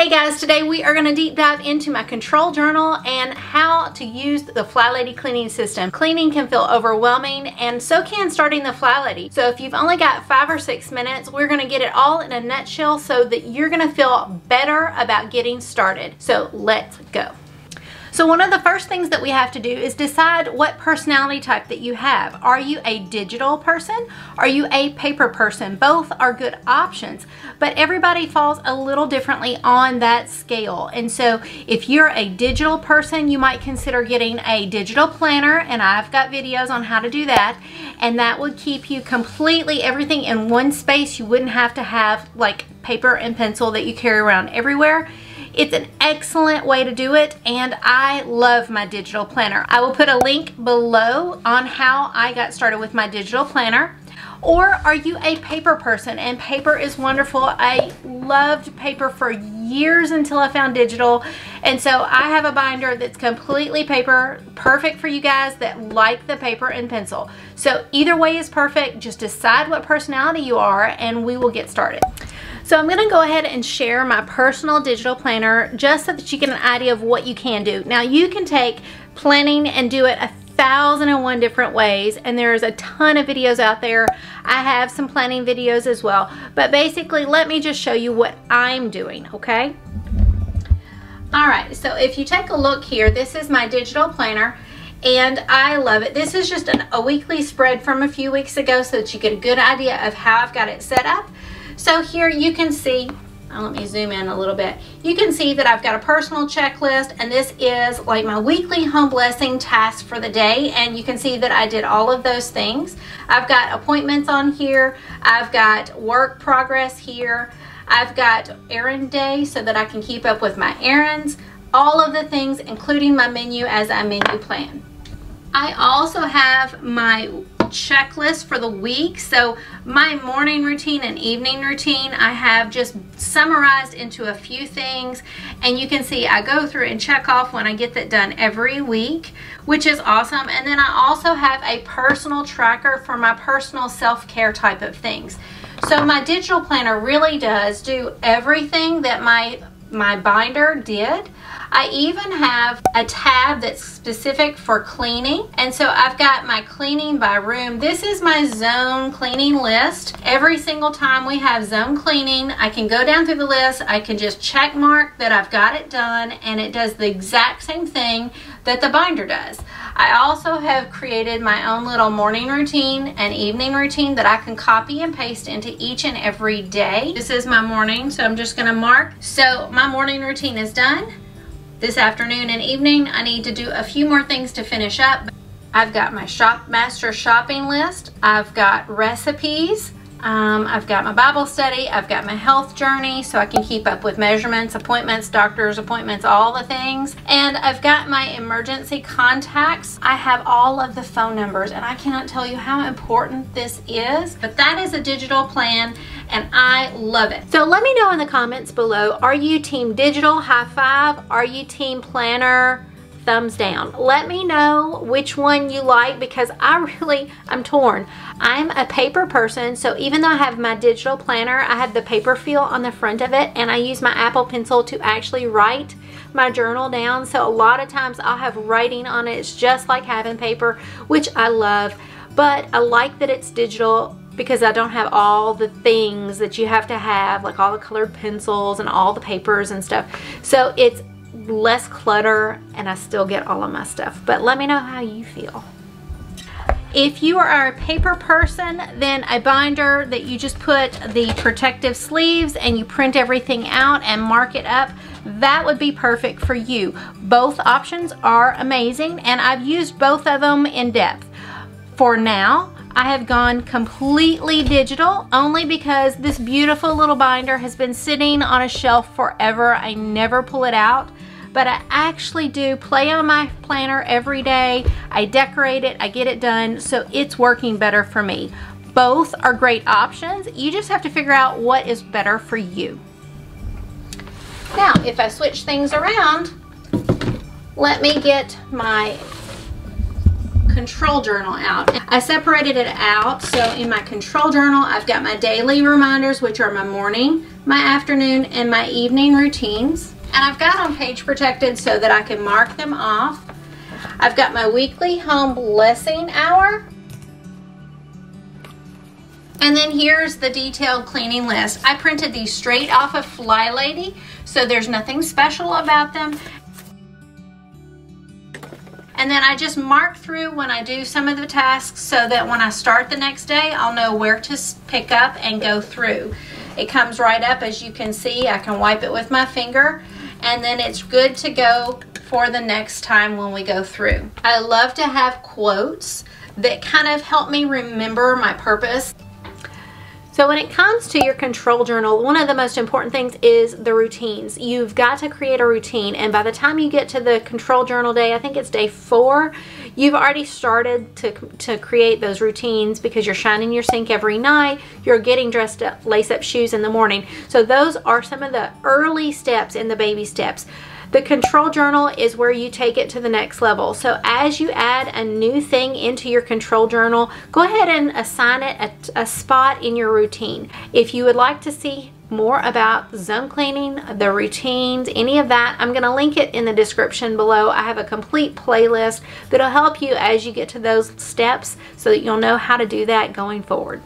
Hey guys, today we are going to deep dive into my control journal and how to use the FlyLady cleaning system. Cleaning can feel overwhelming, and so can starting the FlyLady. So if you've only got 5 or 6 minutes, we're going to get it all in a nutshell so that you're going to feel better about getting started. So let's go. So one of the first things that we have to do is decide what personality type that you have. Are you a digital person? Are you a paper person? Both are good options, but everybody falls a little differently on that scale. And so if you're a digital person, you might consider getting a digital planner, and I've got videos on how to do that, and that would keep you completely everything in one space. You wouldn't have to have like paper and pencil that you carry around everywhere. It's an excellent way to do it, and I love my digital planner. I will put a link below on how I got started with my digital planner. Or are you a paper person? And paper is wonderful. I loved paper for years until I found digital. And so I have a binder that's completely paper, perfect for you guys that like the paper and pencil. So either way is perfect. Just decide what personality you are and we will get started. So I'm going to go ahead and share my personal digital planner just so that you get an idea of what you can do. Now you can take planning and do it 1,001 different ways, and there's a ton of videos out there. I have some planning videos as well, but basically let me just show you what I'm doing, okay? Alright, so if you take a look here, this is my digital planner, and I love it. This is just a weekly spread from a few weeks ago so that you get a good idea of how I've got it set up. So here you can see, let me zoom in a little bit. You can see that I've got a personal checklist, and this is like my weekly home blessing task for the day, and you can see that I did all of those things. I've got appointments on here. I've got work progress here. I've got errand day so that I can keep up with my errands. All of the things, including my menu as I menu plan. I also have my checklist for the week, so my morning routine and evening routine I have just summarized into a few things, and you can see I go through and check off when I get that done every week, which is awesome. And then I also have a personal tracker for my personal self-care type of things. So my digital planner really does do everything that my binder did. I even have a tab that's specific for cleaning, and so I've got my cleaning by room. This is my zone cleaning list. Every single time we have zone cleaning, I can go down through the list, I can just check mark that I've got it done, and it does the exact same thing that the binder does. I also have created my own little morning routine and evening routine that I can copy and paste into each and every day. This is my morning, so I'm just gonna mark. So my morning routine is done. This afternoon and evening, I need to do a few more things to finish up. I've got my master shopping list. I've got recipes. I've got my Bible study. I've got my health journey so I can keep up with measurements, appointments, doctor's appointments, all the things. And I've got my emergency contacts. I have all of the phone numbers, and I cannot tell you how important this is, but that is a digital plan, and I love it. So let me know in the comments below, are you team digital, high five? Are you team planner, thumbs down? Let me know which one you like, because I'm torn. I'm a paper person, so even though I have my digital planner, I have the paper feel on the front of it, and I use my Apple Pencil to actually write my journal down. So a lot of times I'll have writing on it. It's just like having paper, which I love, but I like that it's digital because I don't have all the things that you have to have, like all the colored pencils and all the papers and stuff. So it's less clutter, and I still get all of my stuff. But let me know how you feel. If you are a paper person, then a binder that you just put the protective sleeves and you print everything out and mark it up, that would be perfect for you. Both options are amazing, and I've used both of them in depth. For now, I have gone completely digital only because this beautiful little binder has been sitting on a shelf forever. I never pull it out, but I actually do play on my planner every day. I decorate it, I get it done, so it's working better for me. Both are great options. You just have to figure out what is better for you. Now, if I switch things around, let me get my control journal out. I separated it out, so in my control journal I've got my daily reminders, which are my morning, my afternoon, and my evening routines. And I've got them page protected so that I can mark them off. I've got my weekly home blessing hour. And then here's the detailed cleaning list. I printed these straight off of FlyLady, so there's nothing special about them. And then I just mark through when I do some of the tasks so that when I start the next day, I'll know where to pick up and go through. It comes right up, as you can see. I can wipe it with my finger, and then it's good to go for the next time when we go through. I love to have quotes that kind of help me remember my purpose. So when it comes to your control journal, one of the most important things is the routines. You've got to create a routine, and by the time you get to the control journal day, I think it's day 4, you've already started to create those routines because you're shining your sink every night, you're getting dressed up, lace up shoes in the morning. So those are some of the early steps in the baby steps. The control journal is where you take it to the next level. So as you add a new thing into your control journal, go ahead and assign it a spot in your routine. If you would like to see more about zone cleaning, the routines, any of that, I'm going to link it in the description below. I have a complete playlist that'll help you as you get to those steps so that you'll know how to do that going forward.